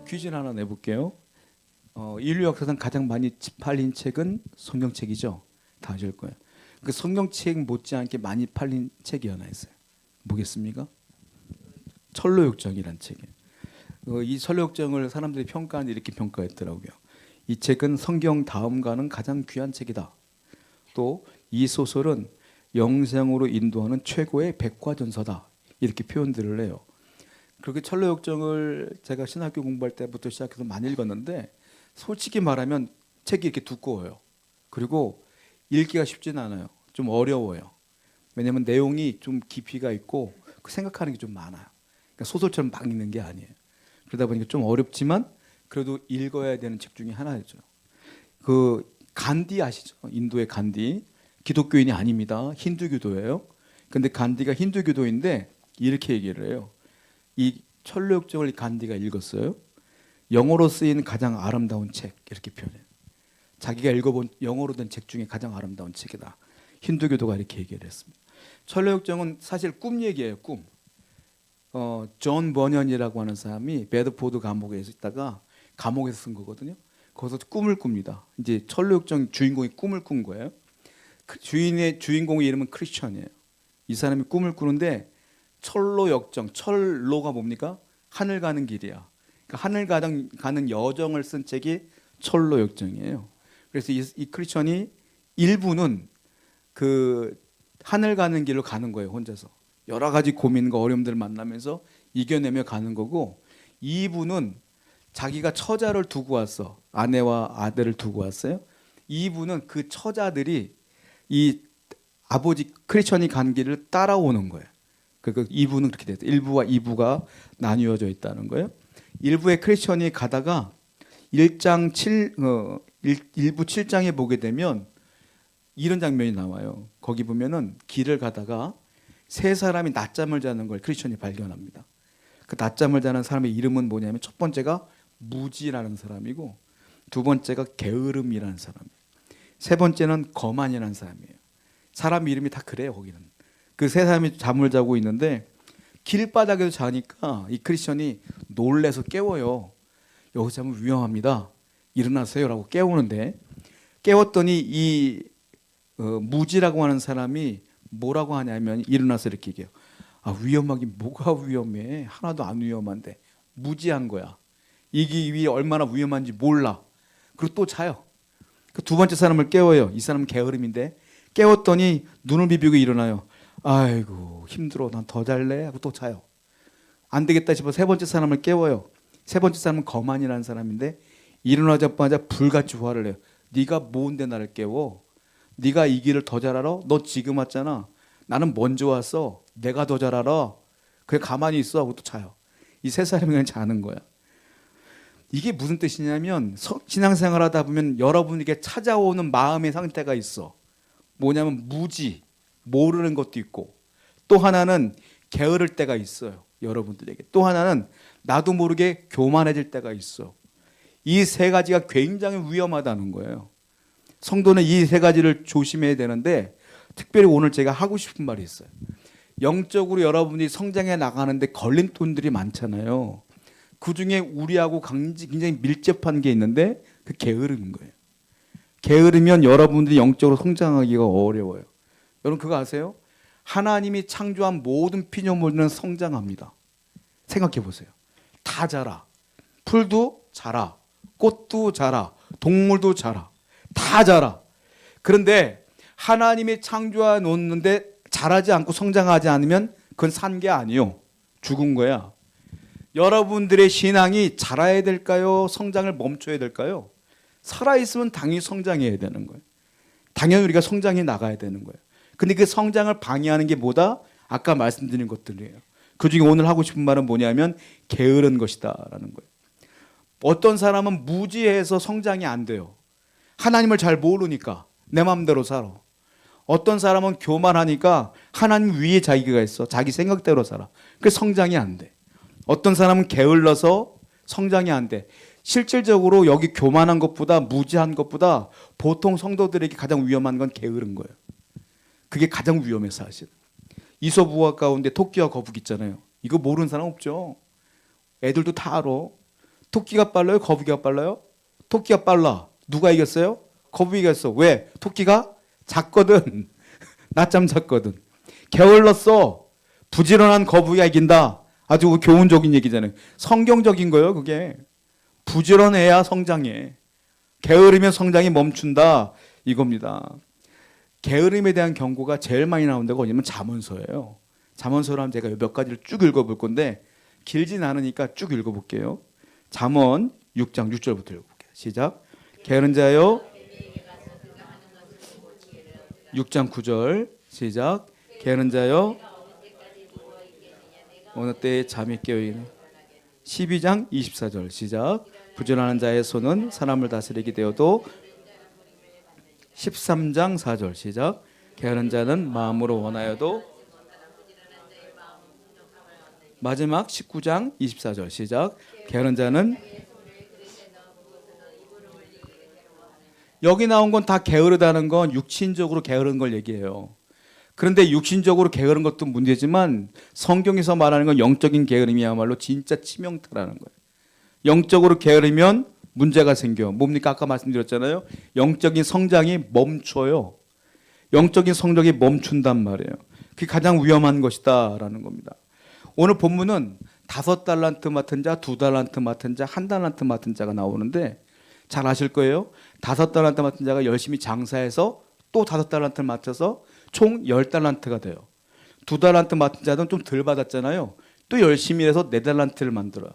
퀴즈를 하나 내볼게요. 인류 역사상 가장 많이 팔린 책은 성경책이죠. 다 아실 거예요. 그 성경책 못지않게 많이 팔린 책이 하나 있어요. 뭐겠습니까? 철로역정이란 책이에요. 이 철로역정을 사람들이 평가하는데 이렇게 평가했더라고요. 이 책은 성경 다음가는 가장 귀한 책이다. 또 이 소설은 영생으로 인도하는 최고의 백과전서다. 이렇게 표현들을 해요. 그렇게 철로역정을 제가 신학교 공부할 때부터 시작해서 많이 읽었는데 솔직히 말하면 책이 이렇게 두꺼워요. 그리고 읽기가 쉽지는 않아요. 좀 어려워요. 왜냐하면 내용이 좀 깊이가 있고 생각하는 게 좀 많아요. 그러니까 소설처럼 막 읽는 게 아니에요. 그러다 보니까 좀 어렵지만 그래도 읽어야 되는 책 중에 하나죠. 그 간디 아시죠? 인도의 간디. 기독교인이 아닙니다. 힌두교도예요. 근데 간디가 힌두교도인데 이렇게 얘기를 해요. 이 철로역정을 간디가 읽었어요. 영어로 쓰인 가장 아름다운 책 이렇게 표현해요. 자기가 읽어본 영어로 된 책 중에 가장 아름다운 책이다. 힌두교도가 이렇게 얘기를 했습니다. 철로역정은 사실 꿈 얘기예요. 꿈. 존 버년이라고 하는 사람이 베드포드 감옥에 있다가 감옥에서 쓴 거거든요. 거기서 꿈을 꿉니다. 이제 철로역정 주인공이 꿈을 꾼 거예요. 그 주인공의 이름은 크리스천이에요. 이 사람이 꿈을 꾸는데 철로역정, 철로가 뭡니까? 하늘 가는 길이야. 그러니까 하늘 가는 여정을 쓴 책이 철로역정이에요. 그래서 이 크리스천이 일부는 그 하늘 가는 길로 가는 거예요. 혼자서 여러 가지 고민과 어려움들을 만나면서 이겨내며 가는 거고, 이부는 자기가 처자를 두고 왔어. 아내와 아들을 두고 왔어요. 이부는 그 처자들이 이 아버지 크리스천이 간 길을 따라오는 거예요. 그 이부는 그렇게 됐어요. 1부와 2부가 나뉘어져 있다는 거예요. 1부의 크리스천이 가다가 1부 7장에 보게 되면 이런 장면이 나와요. 거기 보면은 길을 가다가 세 사람이 낮잠을 자는 걸 크리스천이 발견합니다. 그 낮잠을 자는 사람의 이름은 뭐냐면 첫 번째가 무지라는 사람이고, 두 번째가 게으름이라는 사람이에요. 세 번째는 거만이라는 사람이에요. 사람 이름이 다 그래요. 거기는 그 세 사람이 잠을 자고 있는데 길바닥에서 자니까 이 크리스천이 놀래서 깨워요. 여기서 자면 위험합니다. 일어나세요라고 깨우는데, 깨웠더니 이 무지라고 하는 사람이 뭐라고 하냐면 일어나서 이렇게 얘기해요. 아, 위험하긴 뭐가 위험해. 하나도 안 위험한데. 무지한 거야. 이게 위 얼마나 위험한지 몰라. 그리고 또 자요. 그 두 번째 사람을 깨워요. 이 사람은 게으름인데 깨웠더니 눈을 비비고 일어나요. 아이고 힘들어. 난 더 잘래 하고 또 자요. 안 되겠다 싶어 세 번째 사람을 깨워요. 세 번째 사람은 거만이라는 사람인데 일어나자마자 불같이 화를 내요. 네가 뭔데 나를 깨워? 네가 이 길을 더 잘 알아? 너 지금 왔잖아. 나는 먼저 왔어. 내가 더 잘 알아. 그래 가만히 있어 하고 또 자요. 이 세 사람이 그냥 자는 거야. 이게 무슨 뜻이냐면 신앙생활 하다 보면 여러분에게 찾아오는 마음의 상태가 있어. 뭐냐면 무지, 모르는 것도 있고, 또 하나는 게으를 때가 있어요. 여러분들에게. 또 하나는 나도 모르게 교만해질 때가 있어. 이 세 가지가 굉장히 위험하다는 거예요. 성도는 이 세 가지를 조심해야 되는데, 특별히 오늘 제가 하고 싶은 말이 있어요. 영적으로 여러분이 성장해 나가는데 걸림돌들이 많잖아요. 그 중에 우리하고 굉장히 밀접한 게 있는데 그 게으름인 거예요. 게으르면 여러분들이 영적으로 성장하기가 어려워요. 여러분 그거 아세요? 하나님이 창조한 모든 피조물들은 성장합니다. 생각해 보세요. 다 자라. 풀도 자라. 꽃도 자라. 동물도 자라. 다 자라. 그런데 하나님이 창조해 놓는데 자라지 않고 성장하지 않으면 그건 산 게 아니요. 죽은 거야. 여러분들의 신앙이 자라야 될까요? 성장을 멈춰야 될까요? 살아있으면 당연히 성장해야 되는 거예요. 당연히 우리가 성장해 나가야 되는 거예요. 근데 그 성장을 방해하는 게 뭐다? 아까 말씀드린 것들이에요. 그중에 오늘 하고 싶은 말은 뭐냐면 게으른 것이다 라는 거예요. 어떤 사람은 무지해서 성장이 안 돼요. 하나님을 잘 모르니까 내 마음대로 살아. 어떤 사람은 교만하니까 하나님 위에 자기가 있어. 자기 생각대로 살아. 그래서 성장이 안 돼. 어떤 사람은 게을러서 성장이 안 돼. 실질적으로 여기 교만한 것보다 무지한 것보다 보통 성도들에게 가장 위험한 건 게으른 거예요. 그게 가장 위험해 사실. 이솝우화 가운데 토끼와 거북이 있잖아요. 이거 모르는 사람 없죠. 애들도 다 알아. 토끼가 빨라요? 거북이가 빨라요? 토끼가 빨라. 누가 이겼어요? 거북이가 이겼어. 왜? 토끼가 작거든. 낮잠 잤거든. 게을렀어. 부지런한 거북이가 이긴다. 아주 교훈적인 얘기잖아요. 성경적인 거예요, 그게. 부지런해야 성장해. 게으르면 성장이 멈춘다. 이겁니다. 게으름에 대한 경고가 제일 많이 나온 데가 어디냐면 잠언서예요. 잠언서를 하면 제가 몇 가지를 쭉 읽어볼 건데 길진 않으니까 쭉 읽어볼게요. 잠언 6장 6절부터 읽어볼게요. 시작. 게으른 자여 6장 9절 시작. 게으른 자여 어느 때에 잠이 깨어있는 12장 24절 시작. 부지런한 자의 손은 사람을 다스리게 되어도 13장 4절 시작. 게으른 자는 마음으로 원하여도 마지막 19장 24절 시작. 게으른 자는 여기 나온 건 다 게으르다는 건 육신적으로 게으른 걸 얘기해요. 그런데 육신적으로 게으른 것도 문제지만 성경에서 말하는 건 영적인 게으름이야말로 진짜 치명타라는 거예요. 영적으로 게으르면 문제가 생겨. 뭡니까? 아까 말씀드렸잖아요. 영적인 성장이 멈춰요. 영적인 성장이 멈춘단 말이에요. 그게 가장 위험한 것이다라는 겁니다. 오늘 본문은 5달란트 맡은 자, 2달란트 맡은 자, 1달란트 맡은 자가 나오는데 잘 아실 거예요. 5달란트 맡은 자가 열심히 장사해서 또 5달란트를 맡아서 총 10달란트가 돼요. 2달란트 맡은 자는 좀 덜 받았잖아요. 또 열심히 해서 4달란트를 만들어요.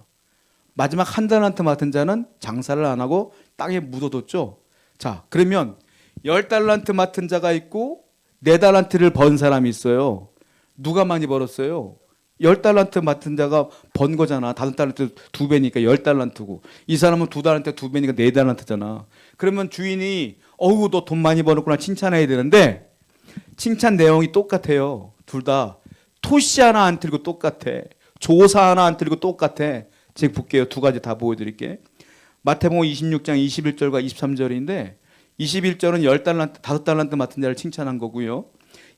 마지막 1달란트 맡은 자는 장사를 안 하고 땅에 묻어뒀죠. 자, 그러면 10달란트 맡은 자가 있고 4달란트를 번 사람이 있어요. 누가 많이 벌었어요? 10달란트 맡은 자가 번 거잖아. 5달란트 2배니까 10달란트고 이 사람은 2달란트 2배니까 4달란트잖아. 그러면 주인이 어우 너 돈 많이 벌었구나 칭찬해야 되는데 칭찬 내용이 똑같아요. 둘 다 토시 하나 안 틀고 똑같아. 조사 하나 안 틀고 똑같아. 제가 볼게요. 2가지 다 보여드릴게. 마태복음 26장 21절과 23절인데 21절은 10달란트 5달란트 맡은 자를 칭찬한 거고요.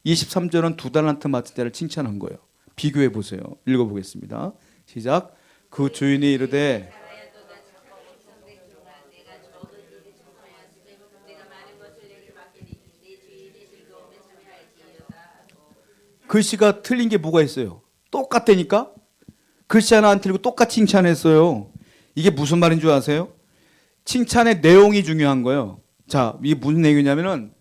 23절은 2달란트 맡은 자를 칭찬한 거예요. 비교해 보세요. 읽어보겠습니다. 시작. 그 주인이 이르되 글씨가 틀린 게 뭐가 있어요? 똑같다니까? 글씨 하나 안 틀리고 똑같이 칭찬했어요. 이게 무슨 말인 줄 아세요? 칭찬의 내용이 중요한 거예요. 자, 이게 무슨 내용이냐면은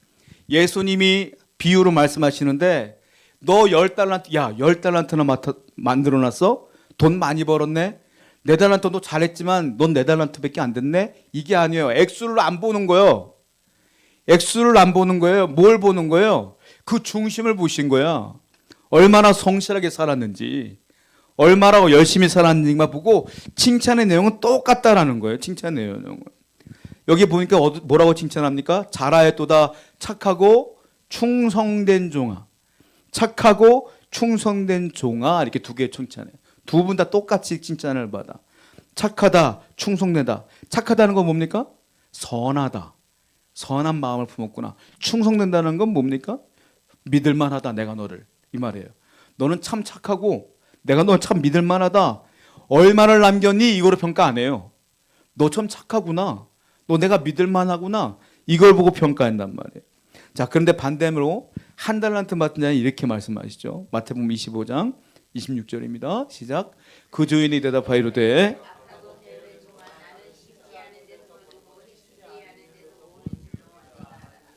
예수님이 비유로 말씀하시는데 너 10달란트, 야 10달란트나 만들어놨어? 돈 많이 벌었네? 4달란트 너 잘했지만 넌 4달란트밖에 안 됐네? 이게 아니에요. 액수를 안 보는 거예요. 액수를 안 보는 거예요. 뭘 보는 거예요? 그 중심을 보신 거야. 얼마나 성실하게 살았는지, 얼마나 열심히 살았는지만 보고 칭찬의 내용은 똑같다라는 거예요. 칭찬의 내용은. 여기 보니까 뭐라고 칭찬합니까? 잘하였도다 착하고 충성된 종아. 착하고 충성된 종아 이렇게 2개 칭찬해요. 2분 다 똑같이 칭찬을 받아. 착하다, 충성되다. 착하다는 건 뭡니까? 선하다. 선한 마음을 품었구나. 충성된다는 건 뭡니까? 믿을만하다. 내가 너를. 이 말이에요. 너는 참 착하고 내가 너 참 믿을만하다. 얼마를 남겼니? 이거로 평가 안 해요. 너 참 착하구나. 너 내가 믿을만하구나. 이걸 보고 평가한단 말이에요. 자, 그런데 반대로 1달란트 맡은 자는 이렇게 말씀하시죠. 마태복음 25장 26절입니다. 시작. 그 주인이 대답하여 이르되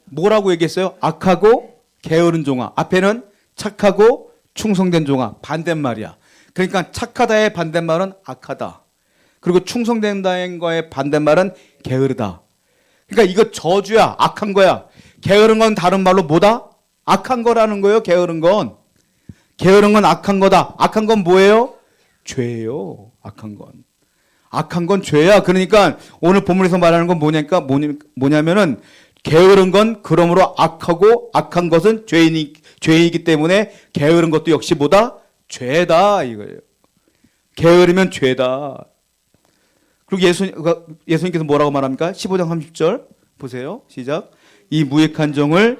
뭐라고 얘기했어요? 악하고 게으른 종아. 앞에는 착하고 충성된 종아. 반대말이야. 그러니까 착하다의 반대말은 악하다. 그리고 충성된다는 거의 반대말은 게으르다. 그러니까 이거 저주야. 악한 거야. 게으른 건 다른 말로 뭐다? 악한 거라는 거예요. 게으른 건. 게으른 건 악한 거다. 악한 건 뭐예요? 죄예요. 악한 건. 악한 건 죄야. 그러니까 오늘 본문에서 말하는 건 뭐냐면은 게으른 건 그러므로 악하고 악한 것은 죄이기 때문에 게으른 것도 역시 뭐다? 죄다 이거예요. 게으르면 죄다. 그리고 예수님께서 뭐라고 말합니까? 15장 30절 보세요. 시작. 이 무익한 종을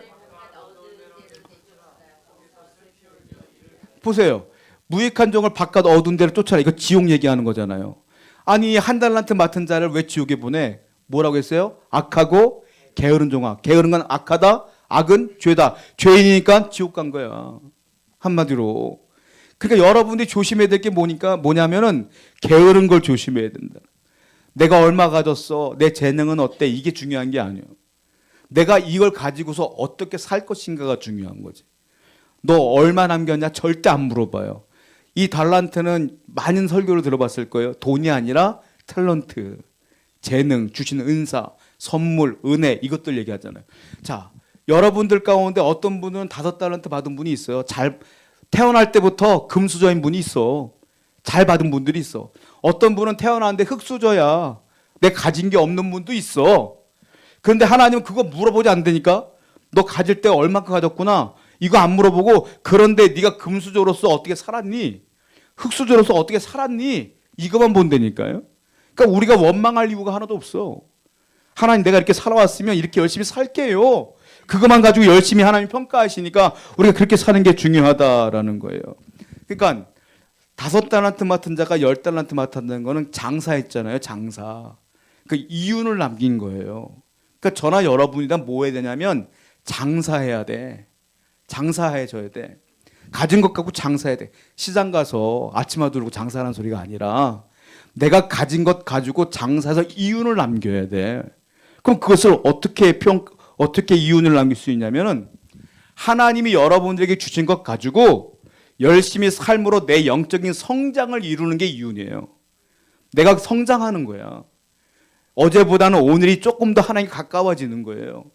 보세요. 무익한 종을 바깥 어두운 데로 쫓아라. 이거 지옥 얘기하는 거잖아요. 아니 한 달란트 맡은 자를 왜 지옥에 보내? 뭐라고 했어요? 악하고 게으른 종아. 게으른 건 악하다. 악은 죄다. 죄인이니까 지옥 간 거야. 한마디로. 그러니까 여러분들이 조심해야 될 게 뭐냐면은 게으른 걸 조심해야 된다. 내가 얼마 가졌어? 내 재능은 어때? 이게 중요한 게 아니에요. 내가 이걸 가지고서 어떻게 살 것인가가 중요한 거지. 너 얼마 남겼냐? 절대 안 물어봐요. 이 달란트는 많은 설교를 들어봤을 거예요. 돈이 아니라 탤런트, 재능, 주시는 은사, 선물, 은혜 이것들 얘기하잖아요. 자, 여러분들 가운데 어떤 분은 5달란트 받은 분이 있어요. 태어날 때부터 금수저인 분이 있어. 잘 받은 분들이 있어. 어떤 분은 태어났는데 흙수저야. 내 가진 게 없는 분도 있어. 그런데 하나님은 그거 물어보지 않으니까 너 가질 때 얼마큼 가졌구나. 이거 안 물어보고 그런데 네가 금수저로서 어떻게 살았니? 흙수저로서 어떻게 살았니? 이거만 본다니까요. 그러니까 우리가 원망할 이유가 하나도 없어. 하나님 내가 이렇게 살아왔으면 이렇게 열심히 살게요. 그것만 가지고 열심히 하나님 평가하시니까 우리가 그렇게 사는 게 중요하다라는 거예요. 그러니까 5달란트 맡은 자가 10달란트 맡았다는 거는 장사했잖아요. 장사. 그 이윤을 남긴 거예요. 그러니까 저나 여러분이란 뭐 해야 되냐면 장사해야 돼. 장사해줘야 돼. 가진 것 갖고 장사해야 돼. 시장 가서 아침마 두르고 장사하는 소리가 아니라 내가 가진 것 가지고 장사해서 이윤을 남겨야 돼. 그럼 그것을 어떻게 이윤을 남길 수 있냐면은 하나님이 여러분들에게 주신 것 가지고 열심히 삶으로 내 영적인 성장을 이루는 게 이윤이에요. 내가 성장하는 거야. 어제보다는 오늘이 조금 더 하나님께 가까워지는 거예요.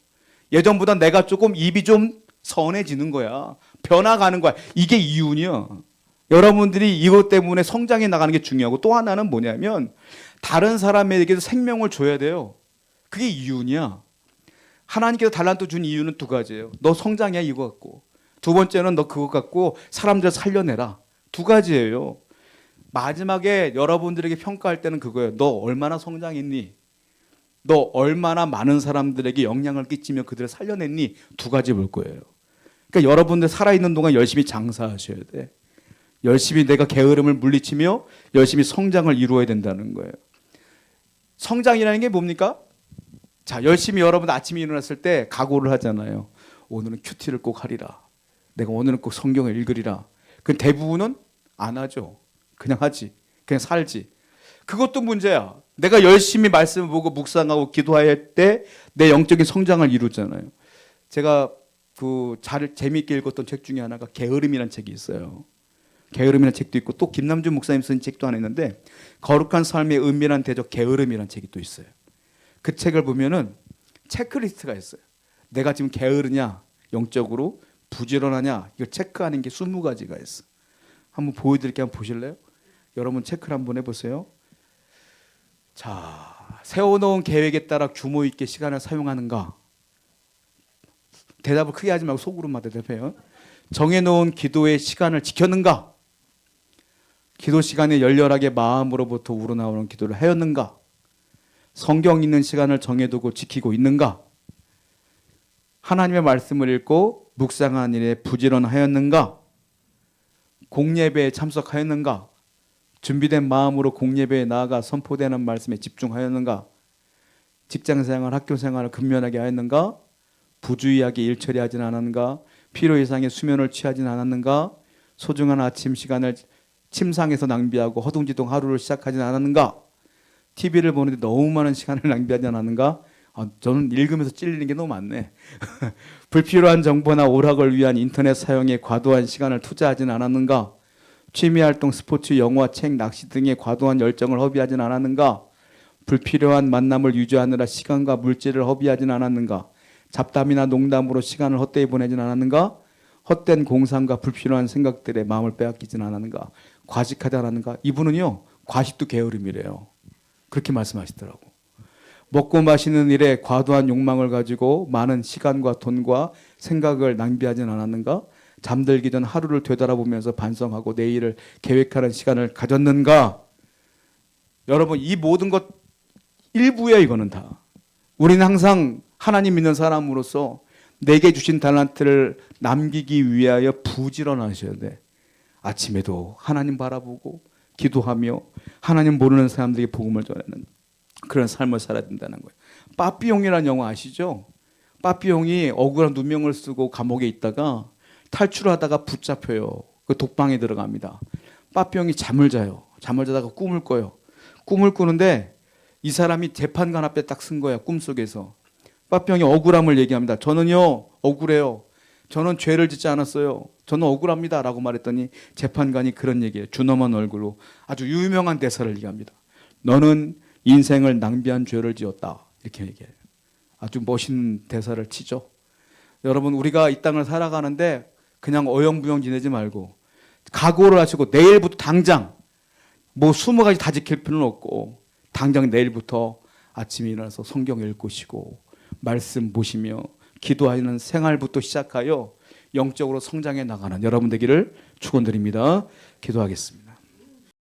예전보다 내가 조금 입이 좀 선해지는 거야. 변화가는 거야. 이게 이윤이야. 여러분들이 이것 때문에 성장해 나가는 게 중요하고 또 하나는 뭐냐면 다른 사람에게도 생명을 줘야 돼요. 그게 이윤이야. 하나님께서 달란트 준 이유는 2가지예요. 너 성장해 이거 갖고. 2번째는 너 그거 갖고 사람들 살려내라. 2가지예요. 마지막에 여러분들에게 평가할 때는 그거예요. 너 얼마나 성장했니? 너 얼마나 많은 사람들에게 영향을 끼치며 그들을 살려냈니? 2가지 볼 거예요. 그러니까 여러분들 살아있는 동안 열심히 장사하셔야 돼. 열심히 내가 게으름을 물리치며 열심히 성장을 이루어야 된다는 거예요. 성장이라는 게 뭡니까? 자, 열심히 여러분 아침에 일어났을 때 각오를 하잖아요. 오늘은 큐티를 꼭 하리라. 내가 오늘은 꼭 성경을 읽으리라. 그 대부분은 안 하죠. 그냥 하지. 그냥 살지. 그것도 문제야. 내가 열심히 말씀을 보고 묵상하고 기도할 때 내 영적인 성장을 이루잖아요. 제가 재미있게 읽었던 책 중에 하나가 게으름이라는 책이 있어요. 게으름이라는 책도 있고 또 김남준 목사님 쓴 책도 하나 있는데 거룩한 삶의 은밀한 대적 게으름이라는 책이 또 있어요. 그 책을 보면은 체크리스트가 있어요. 내가 지금 게으르냐, 영적으로 부지런하냐, 이걸 체크하는 게 20가지가 있어. 한번 보여드릴게요. 한번 보실래요? 여러분 체크를 한번 해보세요. 자, 세워놓은 계획에 따라 규모 있게 시간을 사용하는가? 대답을 크게 하지 말고 속으로만 대답해요. 정해놓은 기도의 시간을 지켰는가? 기도 시간에 열렬하게 마음으로부터 우러나오는 기도를 하였는가? 성경 읽는 시간을 정해두고 지키고 있는가? 하나님의 말씀을 읽고 묵상하는 일에 부지런하였는가? 공예배에 참석하였는가? 준비된 마음으로 공예배에 나아가 선포되는 말씀에 집중하였는가? 직장생활, 학교생활을 근면하게 하였는가? 부주의하게 일 처리하진 않았는가? 필요 이상의 수면을 취하진 않았는가? 소중한 아침 시간을 침상에서 낭비하고 허둥지둥 하루를 시작하진 않았는가? TV를 보는데 너무 많은 시간을 낭비하지 않았는가? 저는 읽으면서 찔리는 게 너무 많네. 불필요한 정보나 오락을 위한 인터넷 사용에 과도한 시간을 투자하진 않았는가? 취미활동, 스포츠, 영화, 책, 낚시 등에 과도한 열정을 허비하진 않았는가? 불필요한 만남을 유지하느라 시간과 물질을 허비하진 않았는가? 잡담이나 농담으로 시간을 헛되이 보내진 않았는가? 헛된 공상과 불필요한 생각들에 마음을 빼앗기진 않았는가? 과식하지 않았는가? 이분은요, 과식도 게으름이래요. 그렇게 말씀하시더라고. 먹고 마시는 일에 과도한 욕망을 가지고 많은 시간과 돈과 생각을 낭비하진 않았는가? 잠들기 전 하루를 되돌아보면서 반성하고 내일을 계획하는 시간을 가졌는가? 여러분, 이 모든 것 일부야. 이거는 다. 우리는 항상 하나님 믿는 사람으로서 내게 주신 달란트를 남기기 위하여 부지런하셔야 돼. 아침에도 하나님 바라보고 기도하며 하나님 모르는 사람들에게 복음을 전하는 그런 삶을 살아야 된다는 거예요. 빠삐용이라는 영화 아시죠? 빠삐용이 억울한 누명을 쓰고 감옥에 있다가 탈출하다가 붙잡혀요. 그 독방에 들어갑니다. 빠삐용이 잠을 자요. 잠을 자다가 꿈을 꿔요. 꿈을 꾸는데 이 사람이 재판관 앞에 딱 쓴 거야. 꿈속에서. 빠삐용이 억울함을 얘기합니다. 저는요 억울해요. 저는 죄를 짓지 않았어요. 저는 억울합니다 라고 말했더니 재판관이 그런 얘기예요. 준엄한 얼굴로 아주 유명한 대사를 얘기합니다. 너는 인생을 낭비한 죄를 지었다. 이렇게 얘기해요. 아주 멋있는 대사를 치죠. 여러분 우리가 이 땅을 살아가는데 그냥 어영부영 지내지 말고 각오를 하시고 내일부터 당장 뭐 20가지 다 지킬 필요는 없고 당장 내일부터 아침에 일어나서 성경 읽으시고 말씀 보시며 기도하는 생활부터 시작하여 영적으로 성장해 나가는 여러분 되기를 축원드립니다. 기도하겠습니다.